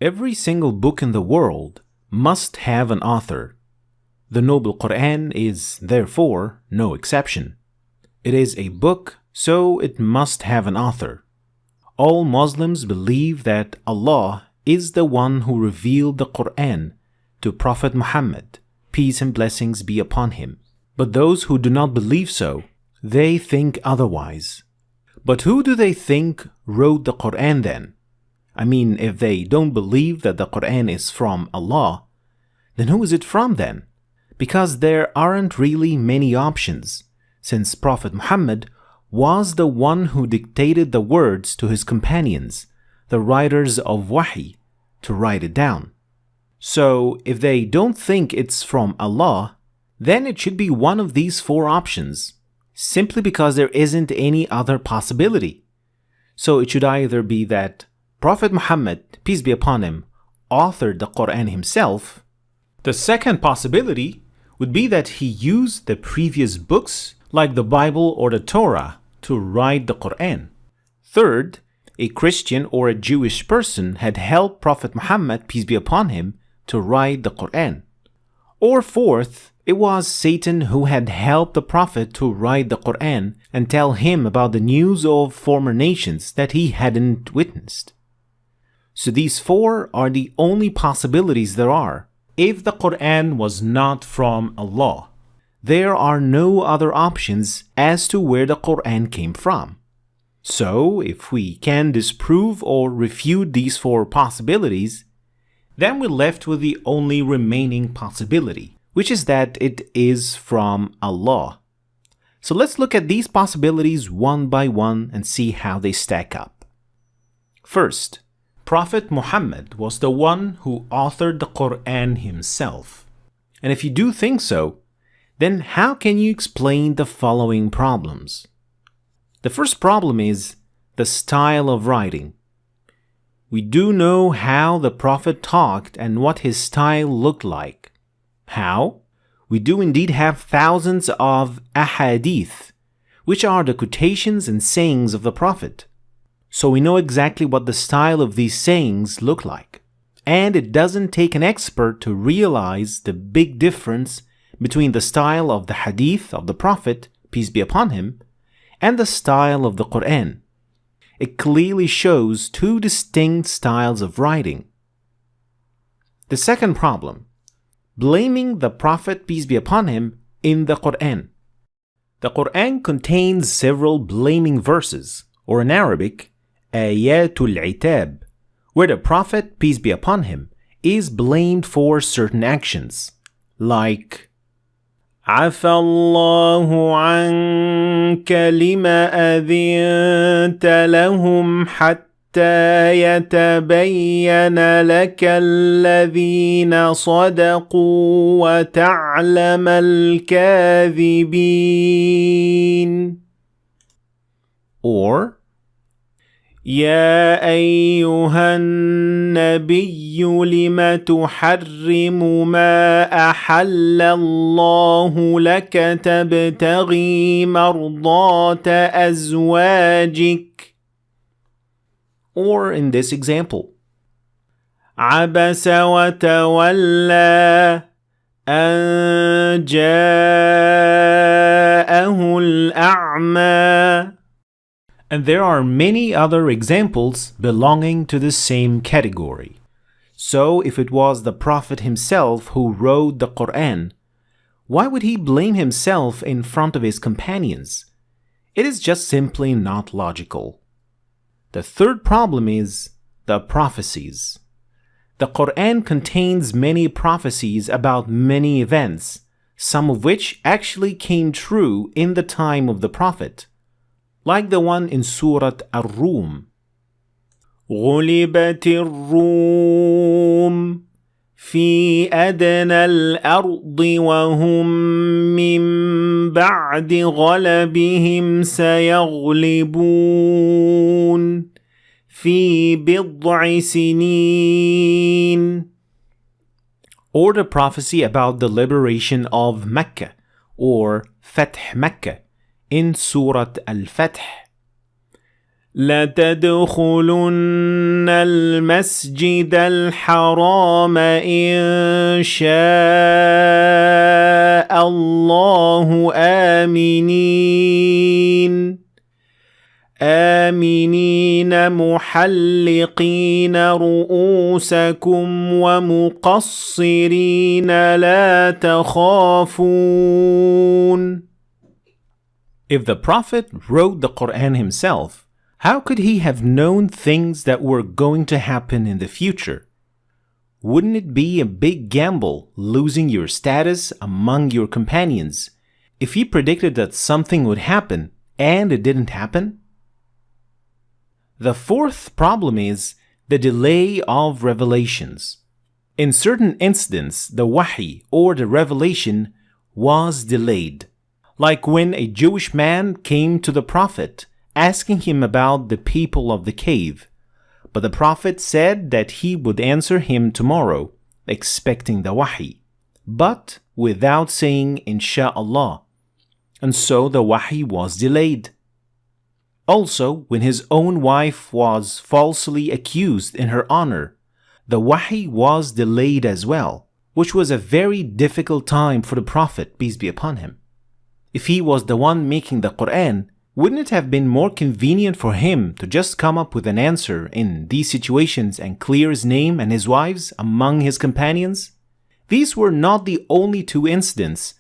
Every single book in the world must have an author. The Noble Qur'an is, therefore, no exception. It is a book, so it must have an author. All Muslims believe that Allah is the one who revealed the Qur'an to Prophet Muhammad, peace and blessings be upon him. But those who do not believe so, they think otherwise. But who do they think wrote the Qur'an then? I mean, if they don't believe that the Qur'an is from Allah, then who is it from then? Because there aren't really many options, since Prophet Muhammad was the one who dictated the words to his companions, the writers of Wahy, to write it down. So, if they don't think it's from Allah, then it should be one of these four options, simply because there isn't any other possibility. So it should either be that Prophet Muhammad, peace be upon him, authored the Qur'an himself. The second possibility would be that he used the previous books like the Bible or the Torah to write the Qur'an. Third, a Christian or a Jewish person had helped Prophet Muhammad, peace be upon him, to write the Qur'an. Or fourth, it was Satan who had helped the Prophet to write the Qur'an and tell him about the news of former nations that he hadn't witnessed. So these four are the only possibilities there are if the Qur'an was not from Allah. There are no other options as to where the Qur'an came from. So, if we can disprove or refute these four possibilities, then we're left with the only remaining possibility, which is that it is from Allah. So let's look at these possibilities one by one and see how they stack up. First, Prophet Muhammad was the one who authored the Qur'an himself. And if you do think so, then how can you explain the following problems? The first problem is the style of writing. We do know how the Prophet talked and what his style looked like. How? We do indeed have thousands of ahadith, which are the quotations and sayings of the Prophet. So we know exactly what the style of these sayings look like. And it doesn't take an expert to realize the big difference between the style of the hadith of the Prophet, peace be upon him, and the style of the Qur'an. It clearly shows two distinct styles of writing. The second problem, blaming the Prophet, peace be upon him, in the Qur'an. The Qur'an contains several blaming verses, or in Arabic, ayatul itab, where the Prophet, peace be upon him, is blamed for certain actions, like عفى الله عنك لما أذنت لهم حتى يتبين لك الذين صدقوا وتعلم الكاذبين. Or يا أيها النبي لم تحرم ما أحل الله لك تبتغي مرضات أزواجك. Or in this example, عبس وتولى أن جاءه الأعمى. And there are many other examples belonging to the same category. So if it was the Prophet himself who wrote the Qur'an, why would he blame himself in front of his companions? It is just simply not logical. The third problem is the prophecies. The Qur'an contains many prophecies about many events, some of which actually came true in the time of the Prophet. Like the one in Surah Ar-Rum. غُلِبَتِ الرُّومُ فِي أَدْنَى الْأَرْضِ وَهُمْ مِنْ بَعْدِ غَلَبِهِمْ سَيَغْلِبُونَ فِي بِضْعِ سِنِينَ. Or the prophecy about the liberation of Mecca, or Fath Mecca, in Surah Al-Fath. لَتَدْخُلُنَّ الْمَسْجِدَ الْحَرَامَ إِن شَاءَ اللَّهُ آمنين محلقين رؤوسكم ومقصرين لا تخافون. If the Prophet wrote the Qur'an himself, how could he have known things that were going to happen in the future? Wouldn't it be a big gamble losing your status among your companions if he predicted that something would happen and it didn't happen? The fourth problem is the delay of revelations. In certain incidents, the wahi or the revelation was delayed, like when a Jewish man came to the Prophet asking him about the people of the cave, but the Prophet said that he would answer him tomorrow, expecting the wahi, but without saying Insha'Allah, and so the wahi was delayed. Also, when his own wife was falsely accused in her honor, the wahi was delayed as well, which was a very difficult time for the Prophet, peace be upon him. If he was the one making the Qur'an, wouldn't it have been more convenient for him to just come up with an answer in these situations and clear his name and his wives among his companions? These were not the only two incidents,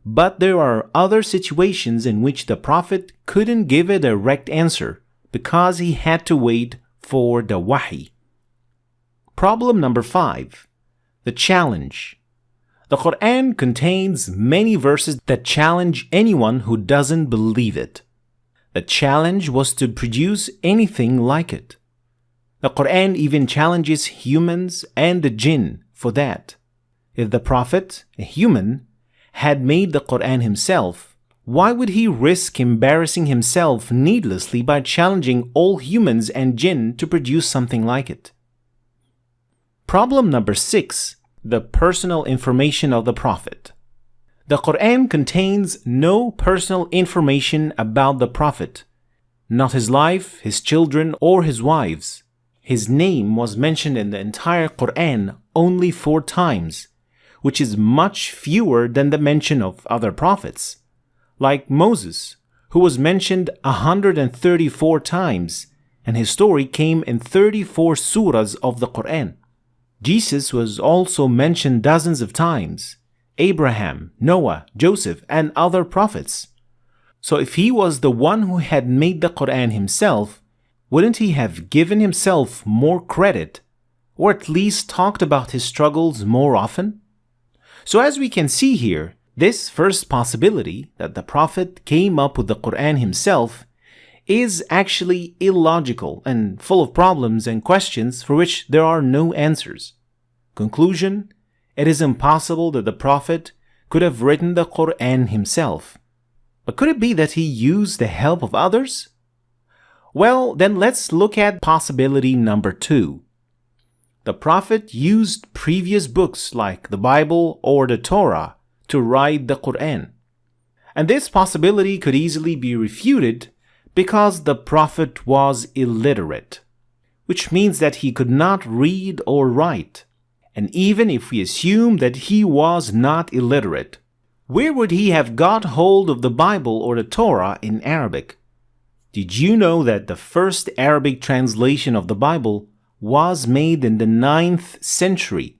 but there are other situations in which the Prophet couldn't give a direct answer because he had to wait for the wahi. Problem number 5. The challenge. The Qur'an contains many verses that challenge anyone who doesn't believe it. The challenge was to produce anything like it. The Qur'an even challenges humans and the jinn for that. If the Prophet, a human, had made the Qur'an himself, why would he risk embarrassing himself needlessly by challenging all humans and jinn to produce something like it? Problem number 6. The personal information of the Prophet. The Qur'an contains no personal information about the Prophet, not his life, his children, or his wives. His name was mentioned in the entire Qur'an only 4 times, which is much fewer than the mention of other prophets, like Moses, who was mentioned 134 times, and his story came in 34 surahs of the Qur'an. Jesus was also mentioned dozens of times, Abraham, Noah, Joseph, and other prophets. So if he was the one who had made the Qur'an himself, wouldn't he have given himself more credit, or at least talked about his struggles more often? So as we can see here, this first possibility that the Prophet came up with the Qur'an himself is actually illogical and full of problems and questions for which there are no answers. Conclusion: it is impossible that the Prophet could have written the Qur'an himself. But could it be that he used the help of others? Well, then let's look at possibility number 2. The Prophet used previous books like the Bible or the Torah to write the Qur'an. And this possibility could easily be refuted because the Prophet was illiterate, which means that he could not read or write. And even if we assume that he was not illiterate, where would he have got hold of the Bible or the Torah in Arabic? Did you know that the first Arabic translation of the Bible was made in the 9th century,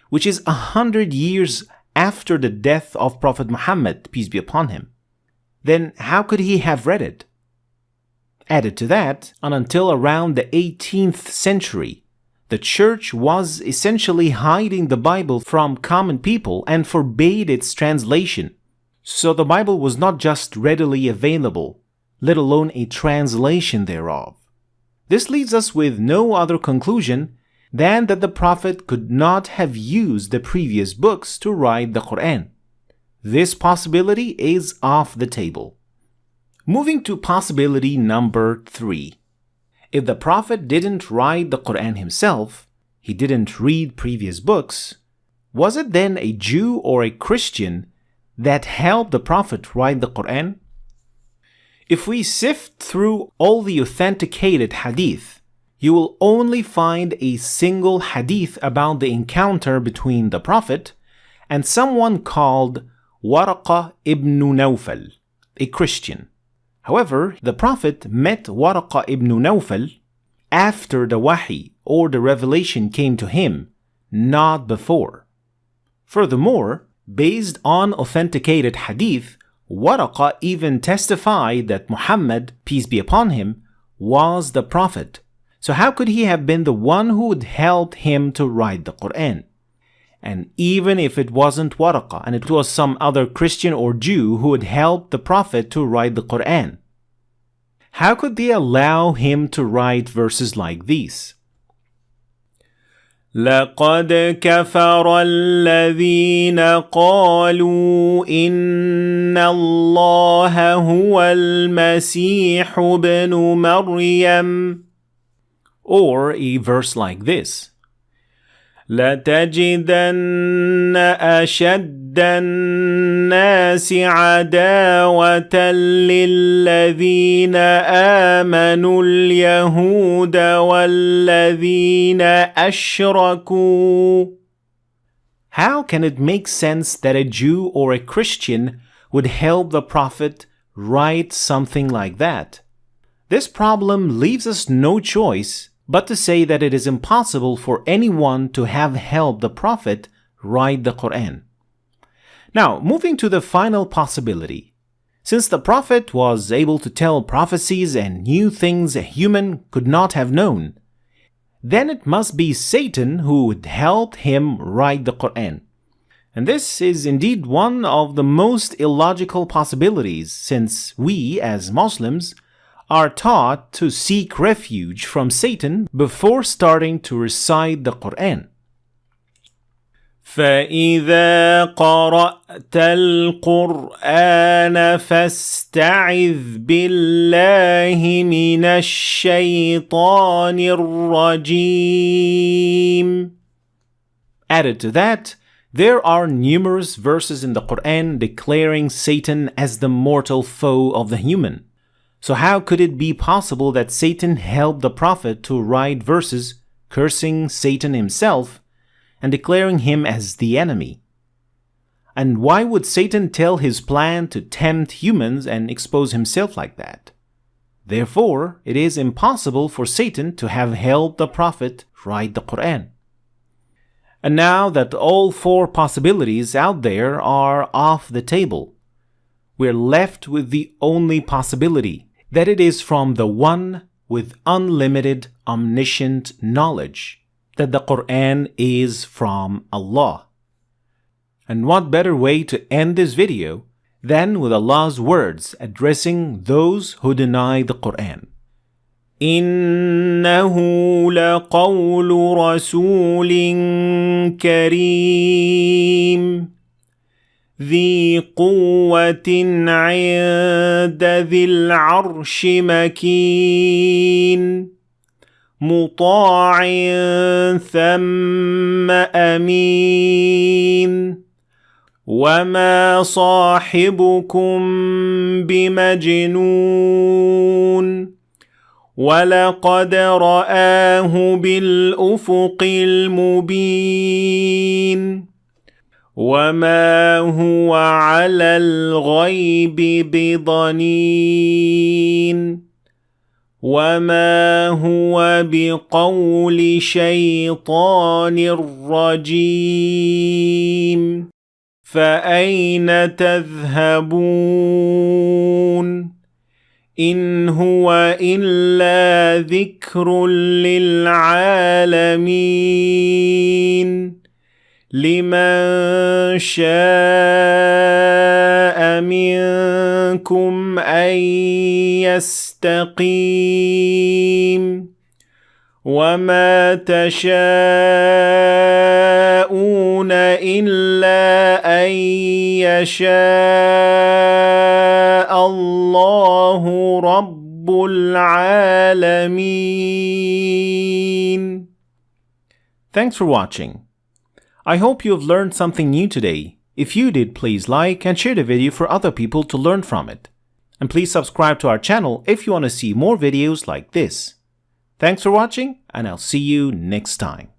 which is 100 years after the death of Prophet Muhammad, peace be upon him? Then how could he have read it? Added to that, and until around the 18th century, the church was essentially hiding the Bible from common people and forbade its translation. So the Bible was not just readily available, let alone a translation thereof. This leaves us with no other conclusion than that the Prophet could not have used the previous books to write the Qur'an. This possibility is off the table. Moving to possibility number 3. If the Prophet didn't write the Qur'an himself, he didn't read previous books, was it then a Jew or a Christian that helped the Prophet write the Qur'an? If we sift through all the authenticated hadith, you will only find a single hadith about the encounter between the Prophet and someone called Waraqah ibn Nawfal, a Christian. However, the Prophet met Waraqah ibn Nawfal after the wahi or the revelation came to him, not before. Furthermore, based on authenticated hadith, Waraqah even testified that Muhammad, peace be upon him, was the Prophet. So how could he have been the one who would help him to write the Qur'an? And even if it wasn't Waraqah and it was some other Christian or Jew who had helped the Prophet to write the Qur'an, how could they allow him to write verses like these? لقد كفر الذين قالوا إن الله هو المسيح ابن مريم. Or a verse like this: لتجدن أشد الناس عداوة للذين آمنوا اليهود والذين أشركوا. How can it make sense that a Jew or a Christian would help the Prophet write something like that? This problem leaves us no choice but to say that it is impossible for anyone to have helped the Prophet write the Qur'an. Now, moving to the final possibility. Since the Prophet was able to tell prophecies and knew things a human could not have known, then it must be Satan who would help him write the Qur'an. And this is indeed one of the most illogical possibilities, since we, as Muslims, are taught to seek refuge from Satan before starting to recite the Qur'an. فَإِذَا قَرَأْتَ الْقُرْآنَ فَاسْتَعِذْ بِاللَّهِ مِنَ الشَّيْطَانِ الرَّجِيمِ. Added to that, there are numerous verses in the Qur'an declaring Satan as the mortal foe of the human. So how could it be possible that Satan helped the Prophet to write verses cursing Satan himself and declaring him as the enemy? And why would Satan tell his plan to tempt humans and expose himself like that? Therefore, it is impossible for Satan to have helped the Prophet write the Qur'an. And now that all four possibilities out there are off the table, we're left with the only possibility, that it is from the one with unlimited omniscient knowledge, that the Qur'an is from Allah. And what better way to end this video than with Allah's words addressing those who deny the Qur'an. إِنَّهُ لَقَوْلُ رَسُولٍ كَرِيمٍ ذي قوة عند ذي العرش مكين مطاع ثم أمين وما صاحبكم بمجنون ولقد رآه بالأفق المبين وما هو على الغيب بضنين وما هو بقول شيطان رجيم فأين تذهبون إن هو إلا ذكر للعالمين لمن شاء منكم أن يستقيم وما تشاءون إلا أن يشاء الله رب العالمين. Thanks for watching. I hope you have learned something new today. If you did, please like and share the video for other people to learn from it. And please subscribe to our channel if you want to see more videos like this. Thanks for watching, and I'll see you next time.